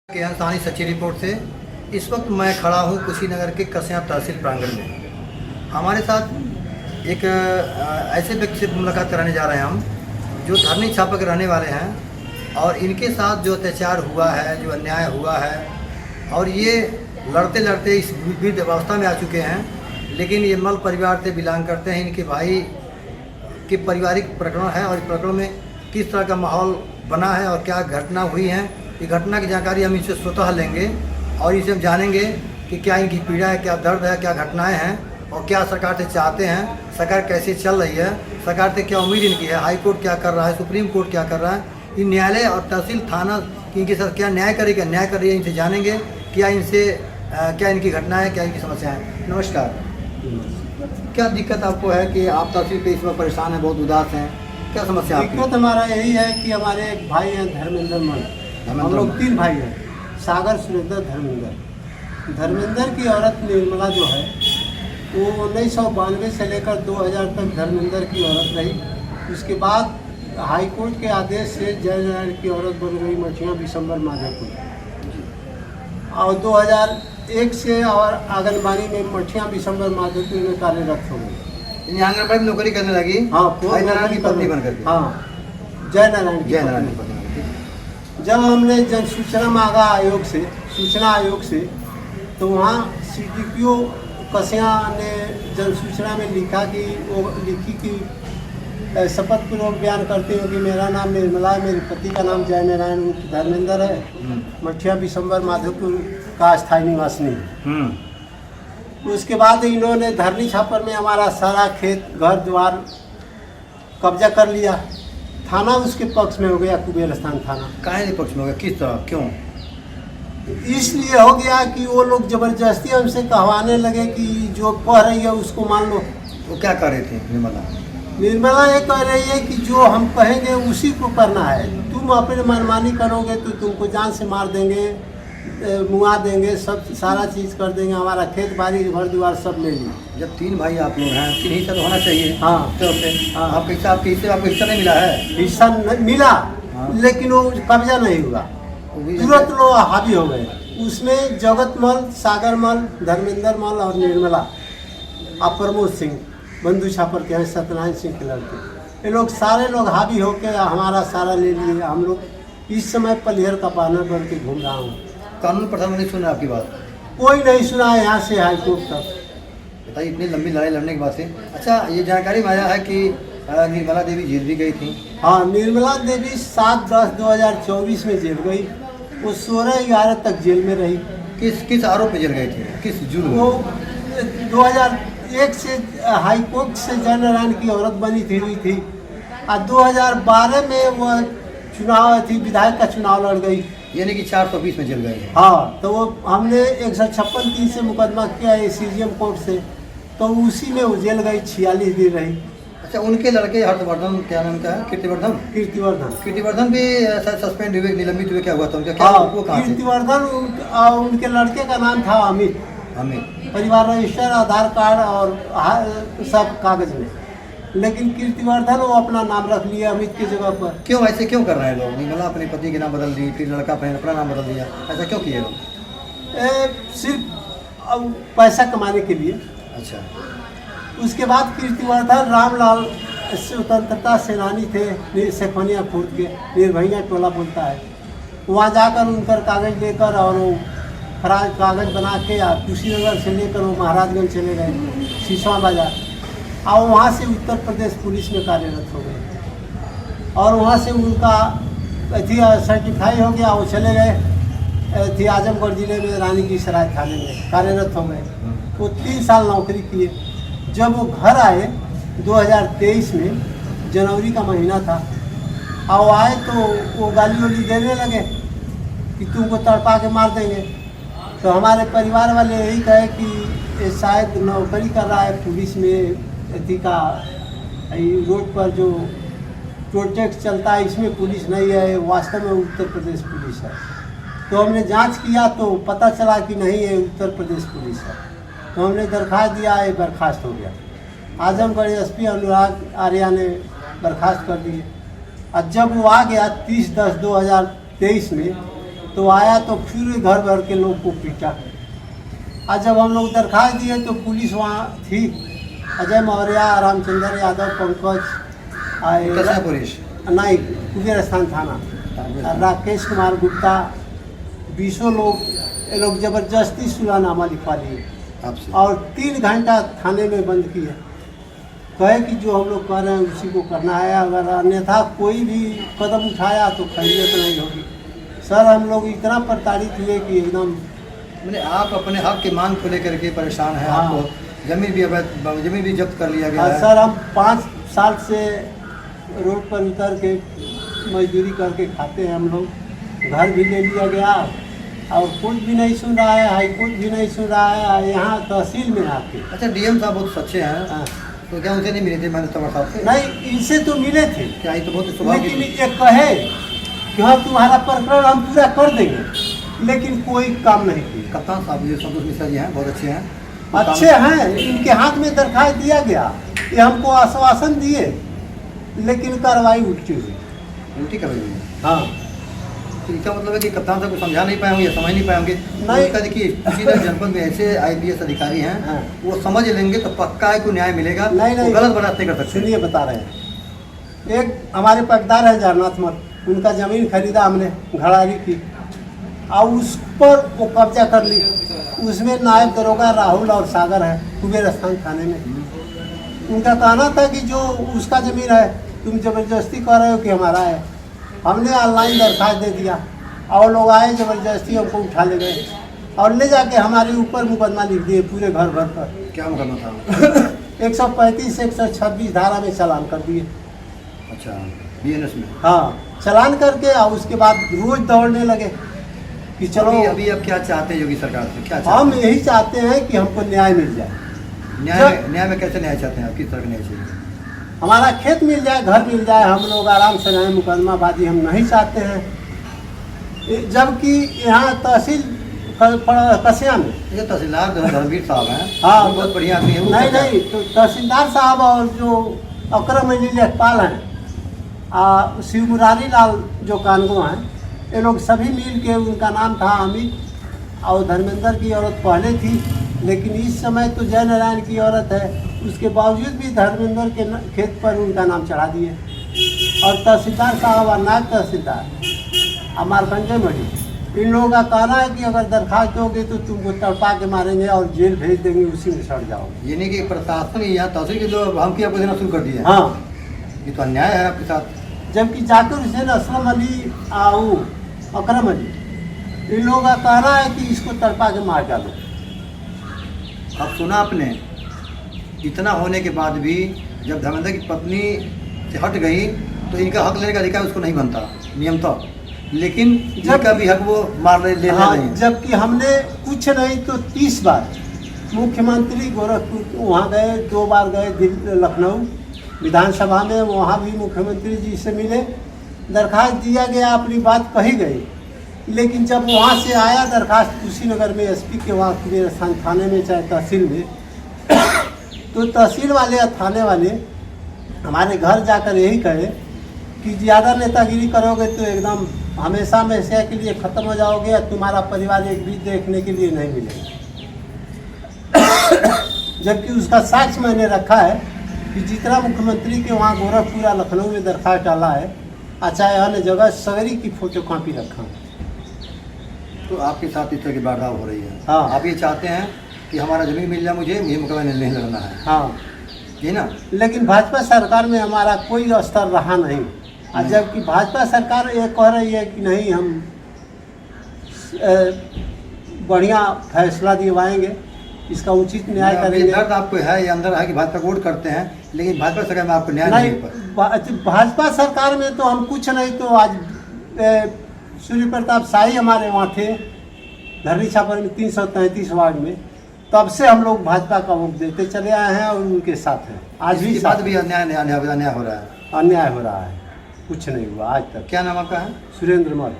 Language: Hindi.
के यहाँ स्थानीय सच्ची रिपोर्ट से इस वक्त मैं खड़ा हूँ कुशीनगर के कस्या तहसील प्रांगण में। हमारे साथ एक ऐसे व्यक्ति से मुलाकात कराने जा रहे हैं हम, जो धरनी छापा के रहने वाले हैं और इनके साथ जो अत्याचार हुआ है, जो अन्याय हुआ है और ये लड़ते लड़ते इस वृद्ध अवस्था में आ चुके हैं। लेकिन ये मल परिवार से बिलोंग करते हैं। इनके भाई के पारिवारिक प्रकरण है और इस प्रकरण में किस तरह का माहौल बना है और क्या घटना हुई है, ये घटना की जानकारी हम इनसे स्वतः लेंगे और इसे हम जानेंगे कि क्या इनकी पीड़ा है, क्या दर्द है, क्या घटनाएं हैं और क्या सरकार से चाहते हैं, सरकार कैसे चल रही है, सरकार से क्या उम्मीद इनकी है, हाई कोर्ट क्या कर रहा है, सुप्रीम कोर्ट क्या कर रहा है, इन न्यायालय और तहसील थाना इनके साथ क्या न्याय करेगा, न्याय कर रही है, इनसे जानेंगे क्या इनसे क्या इनकी घटना है, क्या इनकी समस्या है। नमस्कार। क्या दिक्कत आपको है कि आप तहसील पे इसमें परेशान हैं, बहुत उदास हैं, क्या समस्या आपकी? दिक्कत हमारा यही है कि हमारे एक भाई हैं धर्मेंद्र मल, हम लोग 3 भाई हैं, सागर, सुरेंद्र, धर्मेंद्र की औरत निर्मला जो है वो 1992 से लेकर 2000 तक धर्मेंद्र की औरत रही। उसके बाद हाई कोर्ट के आदेश से जयनारायण की औरत बन गई मठिया बिशंबर माधोपुर, और 2001 से और आंगनबाड़ी में मठिया बिशंबर माधोपुर में कार्यरत हो गई। आंगनबाड़ी में नौकरी करने लगी। हाँ, नारायण की पत्नी बनकर। हाँ, जयनारायण की पत्नी। जब हमने जन सूचना मांगा आयोग से, सूचना आयोग से, तो वहाँ CDPO कस्या ने जन सूचना में लिखा कि शपथ पूर्वक बयान करते हो कि मेरा नाम निर्मला है, मेरे पति का नाम जयनारायण उर्फ धर्मेंद्र है, मठिया बिशंबर माधोपुर का स्थायी निवासी है। उसके बाद इन्होंने धरनी छापर में हमारा सारा खेत, घर द्वार कब्जा कर लिया। थाना उसके पक्ष में हो गया, कुबेर स्थान थाना। काहे पक्ष में हो गया, किस तरह, क्यों? इसलिए हो गया कि वो लोग जबरदस्ती हमसे कहवाने लगे कि जो कह रही है उसको मान लो। वो क्या कर रहे थे निर्मला ये कह रही है कि जो हम कहेंगे उसी को करना है, तुम अपने मनमानी करोगे तो तुमको जान से मार देंगे, मुआ देंगे, सब सारा चीज़ कर देंगे, हमारा खेत बाड़ी घर द्वार सब ले लिए। जब 3 भाई आप लोग हैं, 3 हिस्सा तो होना चाहिए। हाँ, तो हाँ। आपके हिस्सा नहीं मिला है? हिस्सा मिला। हाँ। लेकिन वो कब्जा नहीं हुआ, तुरंत लोग हावी हो गए। उसमें जगत मल, सागर मल, धर्मेंद्र मल और निर्मला और प्रमोद सिंह बंधु छापर के हैं, सत्यनारायण सिंह के लड़के, ये लोग सारे लोग हावी होकर हमारा सारा ले लिए। हम लोग इस समय पलिहर का पाना बन के घूम रहा हूँ। कानून प्रशासन नहीं सुना आपकी बात? कोई नहीं सुना है यहाँ से हाई कोर्ट तक। बताइए, इतनी लंबी लड़ाई लड़ने के बाद से। अच्छा, ये जानकारी में आया है कि निर्मला देवी जेल भी गई थी। हाँ, निर्मला देवी 7/10/2024 में जेल गई। वो 16/11 तक जेल में रही। किस आरोप पे जेल गई थी, किस जुर्म? वो 2001 से हाई कोर्ट से जयनारायण की औरत बनी हुई थी और 2012 में वो चुनाव थी, विधायक का चुनाव लड़ गई, यानी कि 420 में जेल गए हैं। हाँ, तो वो हमने 156(3) से मुकदमा किया है CGM कोर्ट से, तो उसी में वो जेल गई, 46 दिन रही। अच्छा, उनके लड़के हर्षवर्धन, क्या नाम का है, कीर्तिवर्धन भी सस्पेंड हुए, निलंबित हुए, क्या हुआ था उनका? क्या वो कहाँ थे? कीर्तिवर्धन उनके लड़के का नाम था अमित। परिवार रजिस्टर, आधार कार्ड और सब कागज में, लेकिन कीर्तिवर्धन वो अपना नाम रख लिया अमित की जगह पर। क्यों ऐसे क्यों कर रहे हैं लोग? निर्मला अपने पति के नाम बदल दी, फिर लड़का अपना नाम बदल दिया, ऐसा क्यों किए लोग? सिर्फ पैसा कमाने के लिए। अच्छा। उसके बाद कीर्तिवर्धन रामलाल स्वतंत्रता सेनानी थे, सेफनिया खुर्द के, निर्भया टोला बोलता है। वहाँ जाकर उनकर कागज लेकर और वो फराज कागज बना के कुशीनगर से लेकर वो महाराजगंज चले गए, शीशवा बाजार, और वहाँ से उत्तर प्रदेश पुलिस में कार्यरत हो गए और वहाँ से उनका सर्टिफाई हो गया, वो चले गए आजमगढ़ जिले में रानी की सराय थाने में कार्यरत हो गए। वो 3 साल नौकरी किए। जब वो घर आए 2023 में, जनवरी का महीना था, और आए तो वो गाली वाली देने लगे कि तुमको तड़पा के मार देंगे। तो हमारे परिवार वाले यही कहे कि ये शायद नौकरी कर रहा है पुलिस में, अथी का रोड पर जो प्रोजेक्ट चलता है इसमें पुलिस नहीं है, वास्तव में उत्तर प्रदेश पुलिस है। तो हमने जांच किया तो पता चला कि नहीं, ये उत्तर प्रदेश पुलिस है। तो हमने दरखास्त दिया, ये बर्खास्त हो गया। आजमगढ़ SP अनुराग आर्या ने बर्खास्त कर दी। और जब वो आ गया 30/10/2023 में, तो आया तो फिर घर भर के लोग को पीटा। आज जब हम लोग दरखास्त दिए तो पुलिस वहाँ थी, अजय मौर्य, रामचंद्र यादव, पंकज, कस्या पुलिस नहीं कुबेर स्थान थाना, राकेश कुमार गुप्ता, 20 लोग, ये लोग जबरदस्ती सुलहनामा लिखवा लिए आपसे और 3 घंटा थाने में बंद किए। कहे कि जो हम लोग कर रहे हैं उसी को करना है, अगर अन्यथा कोई भी कदम उठाया तो खैरियत नहीं होगी। सर हम लोग इतना प्रताड़ित हुए कि एकदम, मैंने आप अपने हक की मांग को लेकर के परेशान हैं। हाँ। आपको जमीन भी जब्त कर लिया गया और है। सर हम 5 साल से रोड पर उतर के मजदूरी करके खाते हैं हम लोग। घर भी ले लिया गया और कोर्ट भी नहीं सुन रहा है, हाई कोर्ट भी नहीं सुन रहा है, यहाँ तहसील में आके। अच्छा, डीएम साहब बहुत सच्चे हैं, हाँ। तो क्या उनसे नहीं मिले थे मैंने तंवर साहब से? नहीं, इनसे तो मिले थे, क्या ये तो बहुत स्वभाव लेकिन की ये कहे कि हाँ तुम्हारा प्रकरण हम पूरा कर देंगे, लेकिन कोई काम नहीं किया। कप्तान साहब ये संतोष मिश्रा जी हैं, बहुत अच्छे हैं। अच्छे हैं, इनके हाथ में दरखास्त दिया गया, ये हमको आश्वासन दिए, लेकिन कार्रवाई उल्टी हुई। उल्टी कर रही है। हाँ, तो इसका मतलब है कि कप्तान साहब को समझा नहीं पाए होंगे या समझ नहीं पाए होंगे। नहीं। उसका देखिए किसी भी जनपद में ऐसे IPS अधिकारी हैं, हाँ। वो समझ लेंगे तो पक्का है को न्याय मिलेगा। नहीं, नहीं। वो गलत बर्दाश्त नहीं कर सकते। सुनिए बता रहे हैं, एक हमारे पकदार है जाननाथ मठ, उनका ज़मीन खरीदा हमने घड़ारी की और उस पर वो कब्जा कर ली। उसमें नायब दरोगा राहुल और सागर है कुबेर स्थान थाने में। उनका कहना था कि जो उसका ज़मीन है तुम ज़बरदस्ती कर रहे हो कि हमारा है। हमने ऑनलाइन दरखास्त दे दिया और लोग आए ज़बरदस्ती हमको उठा ले गए और ले जाके हमारे ऊपर मुकदमा लिख दिए पूरे घर भर पर। क्या मुकदमा था? 135 126 धारा में चालान कर दिए। अच्छा, BNS में। हाँ, चालान करके और उसके बाद रोज दौड़ने लगे कि चलो। अभी अब क्या चाहते हैं योगी सरकार से? क्या चाहते हम हैं? यही चाहते हैं कि हमको न्याय मिल जाए। न्याय में कैसे न्याय चाहते हैं आप? किस तरह का न्याय चाहिए? हमारा खेत मिल जाए, घर मिल जाए, हम लोग आराम से रहें। मुकदमाबाजी हम नहीं चाहते हैं। जबकि यहाँ तहसील कसिया में ये तहसीलदार धर्मवीर साहब हैं। हाँ। वो बहुत बढ़िया आदमी है। वो नहीं क्या- नहीं, तो तहसीलदार साहब और जो अकरम अली लेखपाल हैं, शिव मुरारी लाल जो कानगो हैं, ये लोग सभी मिल के, उनका नाम था अमित और धर्मेंद्र की औरत पहले थी, लेकिन इस समय तो जय नारायण की औरत है। उसके बावजूद भी धर्मेंद्र के खेत पर उनका नाम चढ़ा दिए। और तहसीलदार साहब और नायब तहसीलदार और मारकंडे मढ़ी, इन लोगों का कहना है कि अगर दरखास्त दोगे तो तुमको तड़पा के मारेंगे और जेल भेज देंगे, उसी में सड़ जाओगे। यानी कि प्रशासन यहाँ तहसील के जो हम आपको देना शुरू कर दिए हैं। हाँ, ये तो अन्याय है आपके साथ। जबकि जाकिर हुसैन, असलम अली, अकरम अली, इन लोगों का कहना है कि इसको तड़पा के मार डालो। अब सुना आपने, इतना होने के बाद भी जब धर्मेंद्र की पत्नी से हट गई तो इनका हक लेने का अधिकार उसको नहीं बनता नियम तो, लेकिन इनका भी हक वो मार ले हाँ, रहे हैं। जबकि हमने कुछ नहीं तो 30 बार मुख्यमंत्री गोरखपुर वहाँ गए, 2 बार गए लखनऊ विधानसभा में, वहाँ भी मुख्यमंत्री जी से मिले, दरखास्त दिया गया, अपनी बात कही गई। लेकिन जब वहाँ से आया दरखास्त कुशीनगर में SP के वहाँ कुबेर स्थान थाने में, चाहे तहसील में, तो तहसील वाले या थाने वाले हमारे घर जाकर यही कहे कि ज़्यादा नेतागिरी करोगे तो एकदम हमेशा हमेशा के लिए ख़त्म हो जाओगे और तुम्हारा परिवार एक भी देखने के लिए नहीं मिलेगा। जबकि उसका साक्ष्य मैंने रखा है कि जितना मुख्यमंत्री के वहाँ गोरखपुर या लखनऊ में दरखास्त डाला है, चाहे अन्य जगह, सवेरी की फोटोकॉपी रखा है। तो आपके साथ इस तरह की वारदात हो रही है। हाँ। आप ये चाहते हैं कि हमारा जमीन मिल जाए, मुझे मुकदमा नहीं लड़ना है, हाँ, ये ना? लेकिन भाजपा सरकार में हमारा कोई स्तर रहा नहीं। और जबकि भाजपा सरकार ये कह रही है कि नहीं, हम बढ़िया फैसला दिलवाएंगे, इसका उचित न्याय ये करेंगे। दर्द आपको है, ये अंदर है कि भाजपा को वोट करते हैं, लेकिन भाजपा सरकार में आपको न्याय नहीं मिल पाता। भाजपा सरकार में तो हम कुछ नहीं, तो आज सूर्य प्रताप शाही हमारे वहाँ थे धरनी छापर में 333 वार्ड में, तब से हम लोग भाजपा का वोट देते चले आए हैं और उनके साथ हैं। आज भी इसके बाद भी अन्याय हो रहा है। अन्याय हो रहा है, कुछ नहीं हुआ आज तक। क्या नाम आपका है? सुरेंद्र मल।